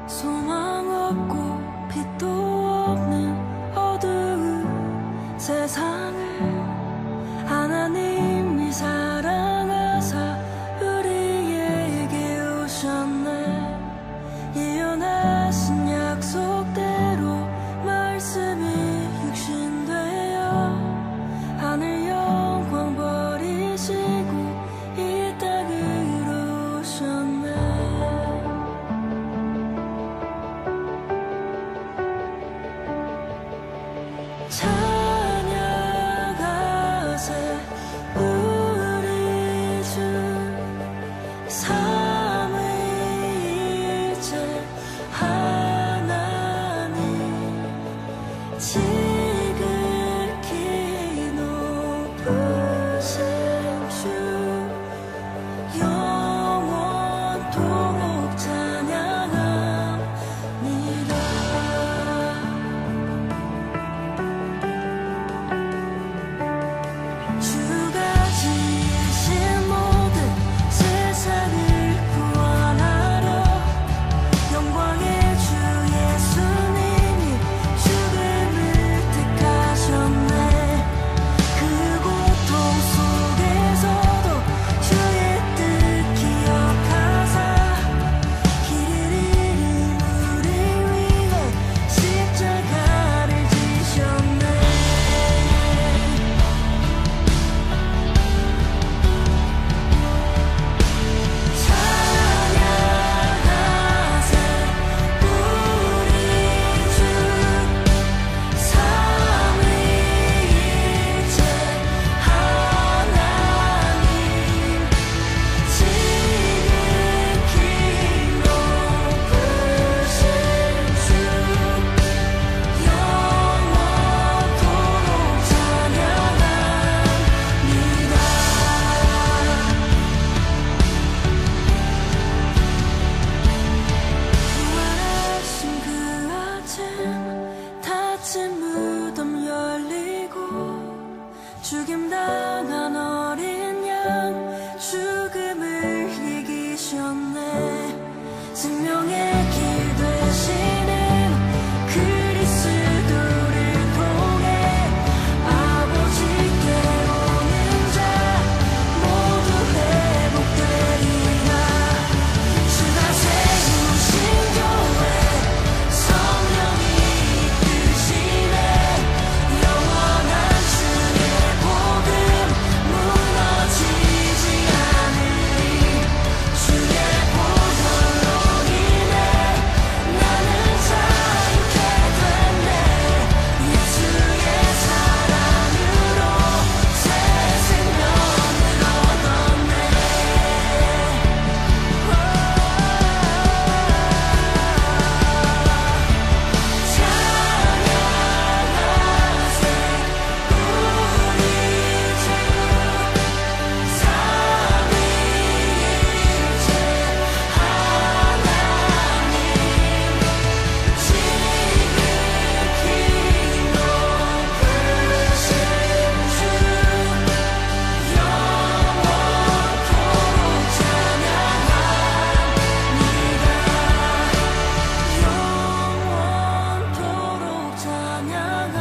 소망 없고 빛도 없는 어두운 세상을 하나님이 사랑하사 우리에게 오셨네. 예언하신 약속대로 말씀이 육신되어 하늘 영광 버리시고 이 땅으로 오셨네. 찬양하세 우리 주 삼위일체 하나님 지극히 높으신 주 영원토록 찬양합니다. 주가 지으신 모든 세상을 구원하러 영광의 주 예수님이 죽음을 택하셨네. 그 고통 속에서도 주의 뜻 기억하사 길을 잃은 우리 위해 십자가를 지셨네. 찬양하세 우리 주 삼위일체 하나님 지극히 높으신 주 영원토록 찬양합니다. 부활하신 그 아침 닫힌 무덤 열리고 죽임당한 어린 양 죽음을 이기셨네. 생명의 길 되시는 그리스도를 통해 아버지께 오는 자 모두 회복되리라. 주가 세우신 교회 성령이 이끄시네. 영원한 주의 복음 무너지지 않으리. 주의 보혈로 인해 나는 자유케 됐네. 예수의 사랑으로 새 생명을 얻었네. 찬양하세 우리 주 삼위일체 하나님 지극히 높으신 주 영원토록 찬양합니다. 영원토록 찬양합니다.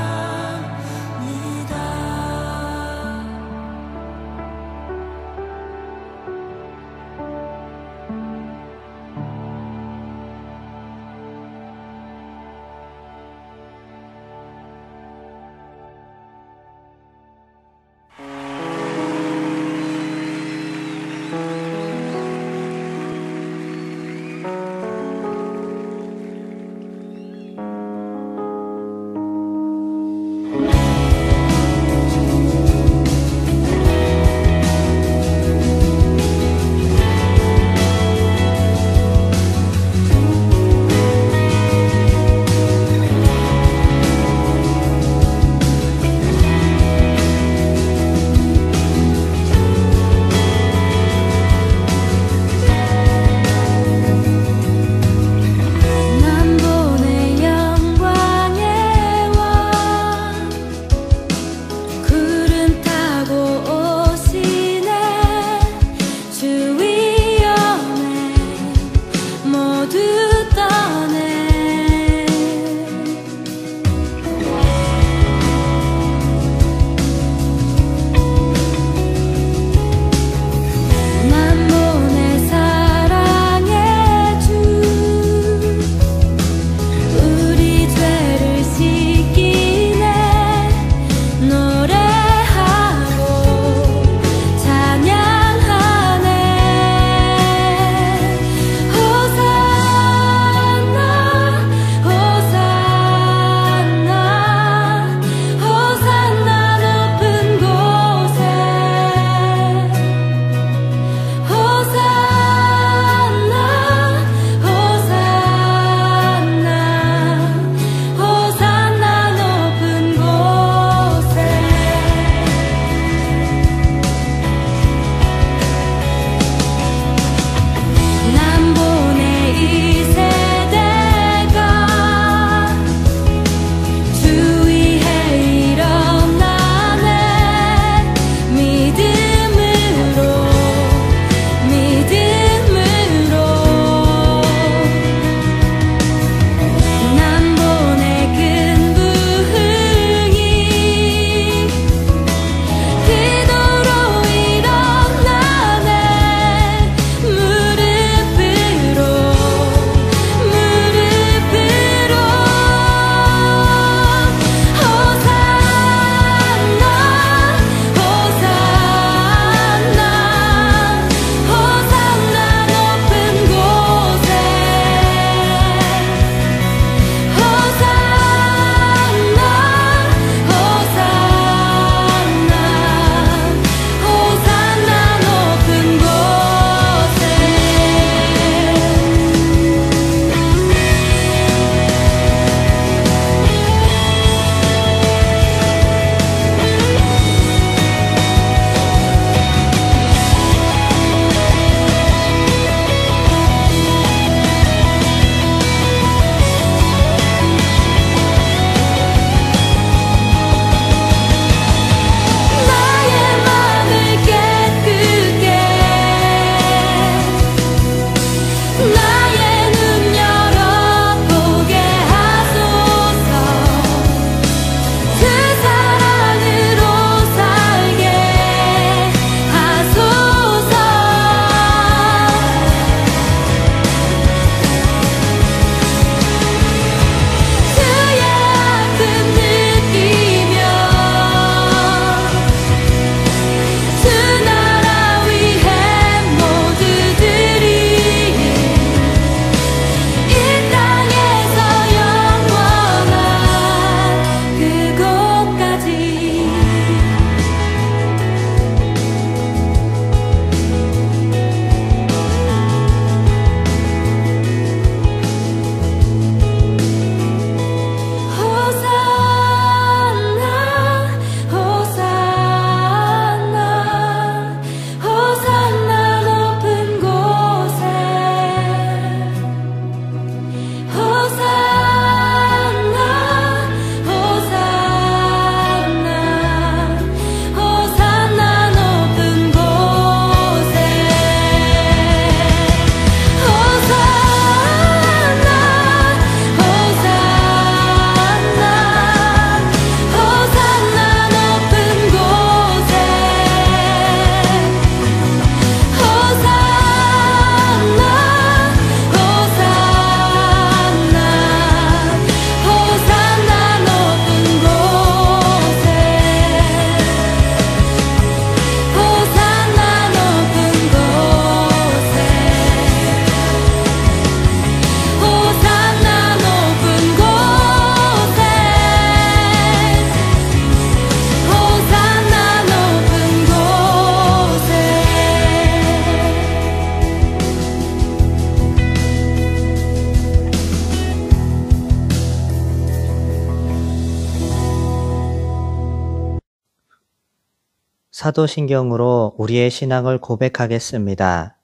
사도신경으로 우리의 신앙을 고백하겠습니다.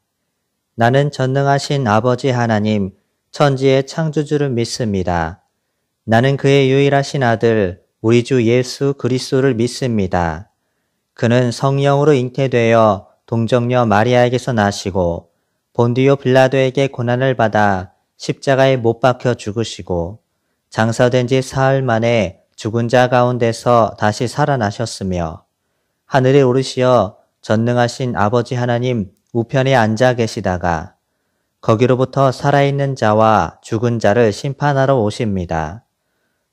나는 전능하신 아버지 하나님, 천지의 창조주를 믿습니다. 나는 그의 유일하신 아들, 우리 주 예수 그리스도를 믿습니다. 그는 성령으로 잉태되어 동정녀 마리아에게서 나시고 본디오 빌라도에게 고난을 받아 십자가에 못 박혀 죽으시고 장사된 지 사흘 만에 죽은 자 가운데서 다시 살아나셨으며 하늘에 오르시어 전능하신 아버지 하나님 우편에 앉아 계시다가 거기로부터 살아있는 자와 죽은 자를 심판하러 오십니다.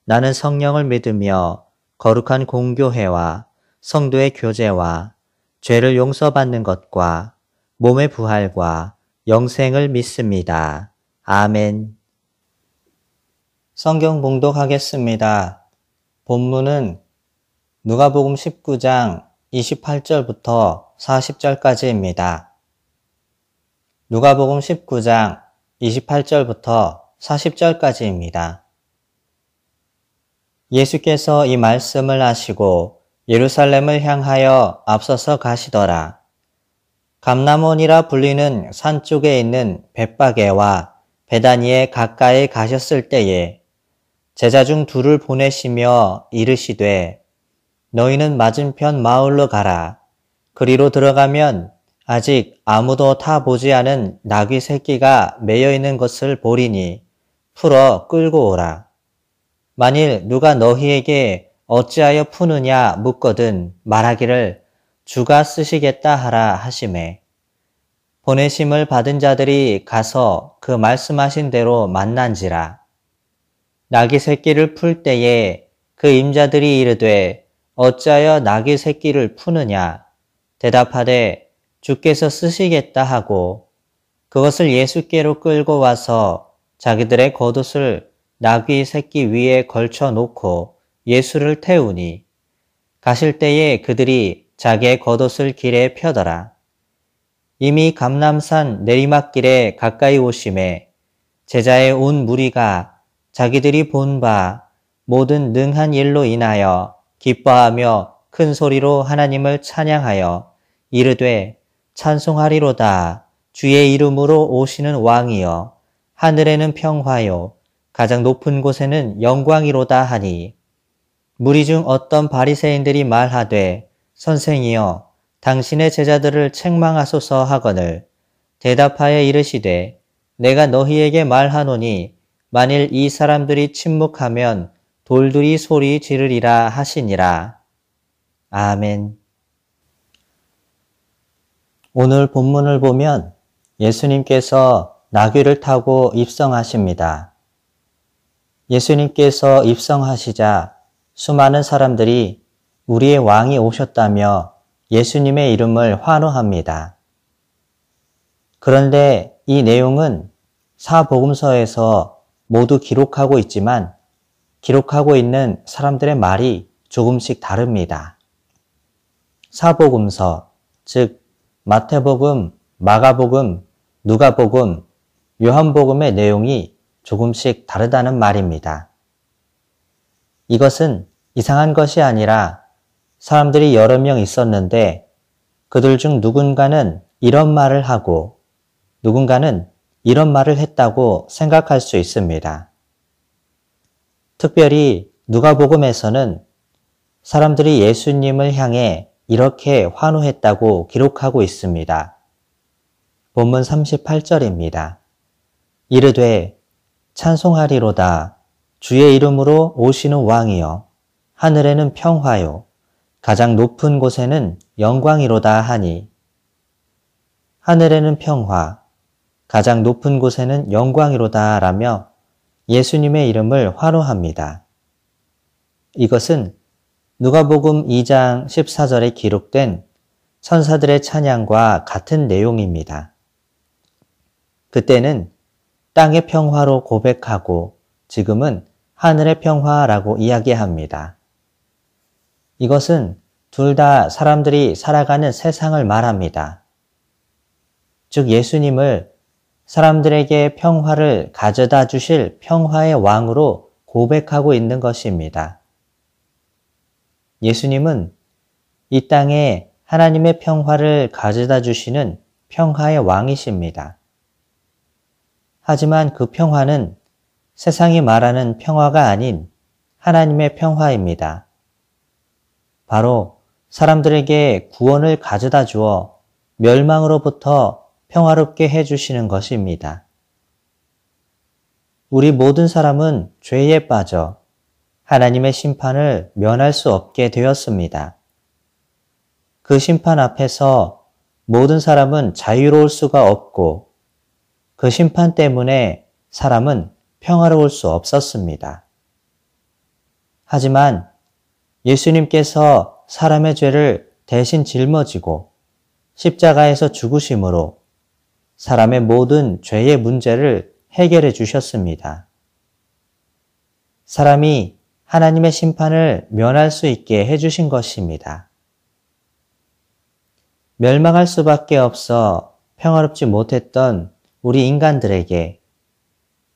나는 성령을 믿으며 거룩한 공교회와 성도의 교제와 죄를 용서받는 것과 몸의 부활과 영생을 믿습니다. 아멘. 성경 봉독하겠습니다. 본문은 누가복음 19장 28절부터 40절까지입니다. 누가복음 19장 28절부터 40절까지입니다. 예수께서 이 말씀을 하시고 예루살렘을 향하여 앞서서 가시더라. 감람원이라 불리는 산 쪽에 있는 벳바게와 베다니에 가까이 가셨을 때에 제자 중 둘을 보내시며 이르시되 너희는 맞은편 마을로 가라. 그리로 들어가면 아직 아무도 타보지 않은 나귀 새끼가 매여 있는 것을 보리니 풀어 끌고 오라. 만일 누가 너희에게 어찌하여 푸느냐 묻거든 말하기를 주가 쓰시겠다 하라 하시매 보내심을 받은 자들이 가서 그 말씀하신 대로 만난지라. 나귀 새끼를 풀 때에 그 임자들이 이르되 어찌하여 나귀 새끼를 푸느냐 대답하되 주께서 쓰시겠다 하고 그것을 예수께로 끌고 와서 자기들의 겉옷을 나귀 새끼 위에 걸쳐 놓고 예수를 태우니 가실 때에 그들이 자기의 겉옷을 길에 펴더라. 이미 감람산 내리막길에 가까이 오심에 제자의 온 무리가 자기들이 본 바 모든 능한 일로 인하여 기뻐하며 큰 소리로 하나님을 찬양하여 이르되 찬송하리로다. 주의 이름으로 오시는 왕이여 하늘에는 평화요 가장 높은 곳에는 영광이로다 하니 무리 중 어떤 바리새인들이 말하되 선생이여 당신의 제자들을 책망하소서 하거늘 대답하여 이르시되 내가 너희에게 말하노니 만일 이 사람들이 침묵하면 돌들이 소리 지르리라 하시니라. 아멘. 오늘 본문을 보면 예수님께서 나귀를 타고 입성하십니다. 예수님께서 입성하시자 수많은 사람들이 우리의 왕이 오셨다며 예수님의 이름을 환호합니다. 그런데 이 내용은 사복음서에서 모두 기록하고 있지만 기록하고 있는 사람들의 말이 조금씩 다릅니다. 사복음서, 즉 마태복음, 마가복음, 누가복음, 요한복음의 내용이 조금씩 다르다는 말입니다. 이것은 이상한 것이 아니라 사람들이 여러 명 있었는데 그들 중 누군가는 이런 말을 하고 누군가는 이런 말을 했다고 생각할 수 있습니다. 특별히 누가복음에서는 사람들이 예수님을 향해 이렇게 환호했다고 기록하고 있습니다. 본문 38절입니다. 이르되 찬송하리로다. 주의 이름으로 오시는 왕이여 하늘에는 평화요 가장 높은 곳에는 영광이로다 하니 하늘에는 평화 가장 높은 곳에는 영광이로다 라며 예수님의 이름을 환호합니다. 이것은 누가복음 2장 14절에 기록된 천사들의 찬양과 같은 내용입니다. 그때는 땅의 평화로 고백하고 지금은 하늘의 평화라고 이야기합니다. 이것은 둘 다 사람들이 살아가는 세상을 말합니다. 즉 예수님을 사람들에게 평화를 가져다 주실 평화의 왕으로 고백하고 있는 것입니다. 예수님은 이 땅에 하나님의 평화를 가져다 주시는 평화의 왕이십니다. 하지만 그 평화는 세상이 말하는 평화가 아닌 하나님의 평화입니다. 바로 사람들에게 구원을 가져다 주어 멸망으로부터 평화롭게 해주시는 것입니다. 우리 모든 사람은 죄에 빠져 하나님의 심판을 면할 수 없게 되었습니다. 그 심판 앞에서 모든 사람은 자유로울 수가 없고 그 심판 때문에 사람은 평화로울 수 없었습니다. 하지만 예수님께서 사람의 죄를 대신 짊어지고 십자가에서 죽으심으로 사람의 모든 죄의 문제를 해결해 주셨습니다. 사람이 하나님의 심판을 면할 수 있게 해주신 것입니다. 멸망할 수밖에 없어 평화롭지 못했던 우리 인간들에게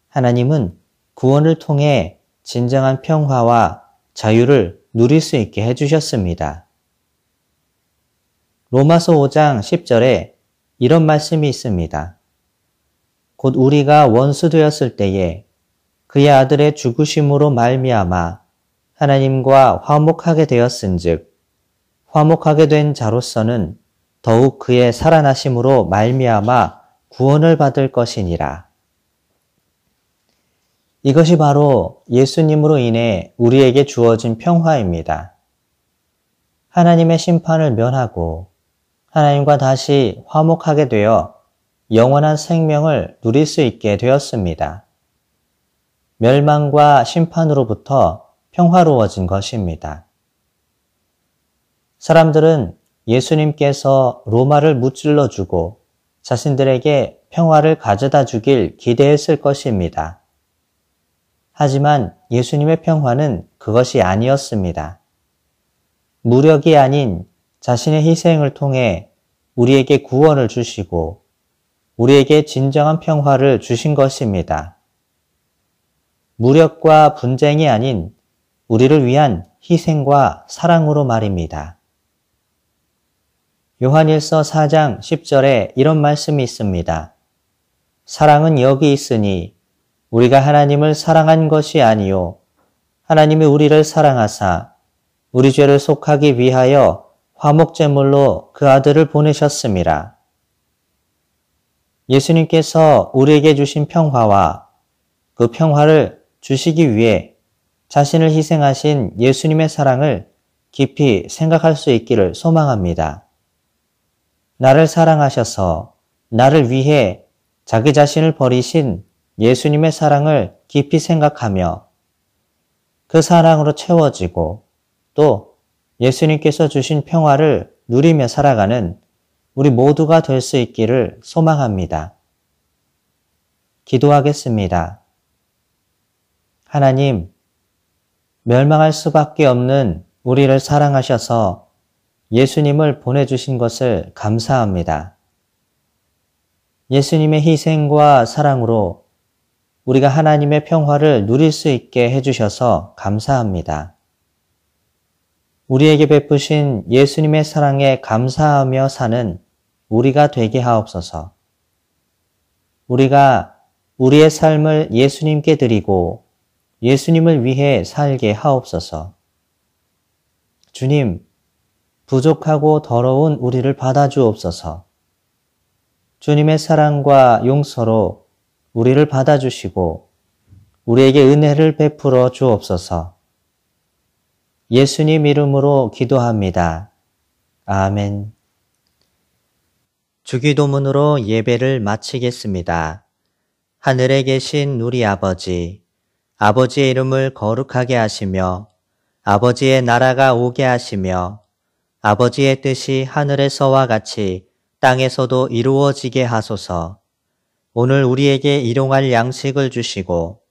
하나님은 구원을 통해 진정한 평화와 자유를 누릴 수 있게 해주셨습니다. 로마서 5장 10절에 이런 말씀이 있습니다. 곧 우리가 원수 되었을 때에 그의 아들의 죽으심으로 말미암아 하나님과 화목하게 되었은즉 화목하게 된 자로서는 더욱 그의 살아나심으로 말미암아 구원을 받을 것이니라. 이것이 바로 예수님으로 인해 우리에게 주어진 평화입니다. 하나님의 심판을 면하고 하나님과 다시 화목하게 되어 영원한 생명을 누릴 수 있게 되었습니다. 멸망과 심판으로부터 평화로워진 것입니다. 사람들은 예수님께서 로마를 무찔러 주고 자신들에게 평화를 가져다 주길 기대했을 것입니다. 하지만 예수님의 평화는 그것이 아니었습니다. 무력이 아닌 자신의 희생을 통해 우리에게 구원을 주시고 우리에게 진정한 평화를 주신 것입니다. 무력과 분쟁이 아닌 우리를 위한 희생과 사랑으로 말입니다. 요한일서 4장 10절에 이런 말씀이 있습니다. 사랑은 여기 있으니 우리가 하나님을 사랑한 것이 아니요 하나님이 우리를 사랑하사 우리 죄를 속하기 위하여 화목제물로 그 아들을 보내셨음이라. 예수님께서 우리에게 주신 평화와 그 평화를 주시기 위해 자신을 희생하신 예수님의 사랑을 깊이 생각할 수 있기를 소망합니다. 나를 사랑하셔서 나를 위해 자기 자신을 버리신 예수님의 사랑을 깊이 생각하며 그 사랑으로 채워지고 또 예수님께서 주신 평화를 누리며 살아가는 우리 모두가 될 수 있기를 소망합니다. 기도하겠습니다. 하나님, 멸망할 수밖에 없는 우리를 사랑하셔서 예수님을 보내주신 것을 감사합니다. 예수님의 희생과 사랑으로 우리가 하나님의 평화를 누릴 수 있게 해주셔서 감사합니다. 우리에게 베푸신 예수님의 사랑에 감사하며 사는 우리가 되게 하옵소서. 우리가 우리의 삶을 예수님께 드리고 예수님을 위해 살게 하옵소서. 주님, 부족하고 더러운 우리를 받아주옵소서. 주님의 사랑과 용서로 우리를 받아주시고 우리에게 은혜를 베풀어 주옵소서. 예수님 이름으로 기도합니다. 아멘. 주기도문으로 예배를 마치겠습니다. 하늘에 계신 우리 아버지, 아버지의 이름을 거룩하게 하시며 아버지의 나라가 오게 하시며 아버지의 뜻이 하늘에서와 같이 땅에서도 이루어지게 하소서. 오늘 우리에게 일용할 양식을 주시고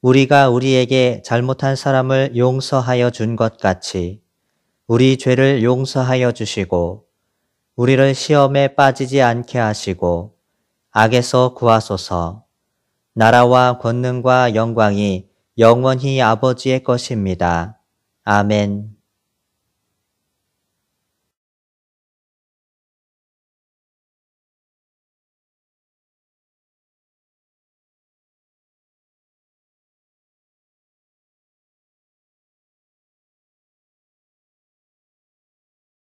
우리가 우리에게 잘못한 사람을 용서하여 준 것 같이 우리 죄를 용서하여 주시고 우리를 시험에 빠지지 않게 하시고 악에서 구하소서. 나라와 권능과 영광이 영원히 아버지의 것입니다. 아멘.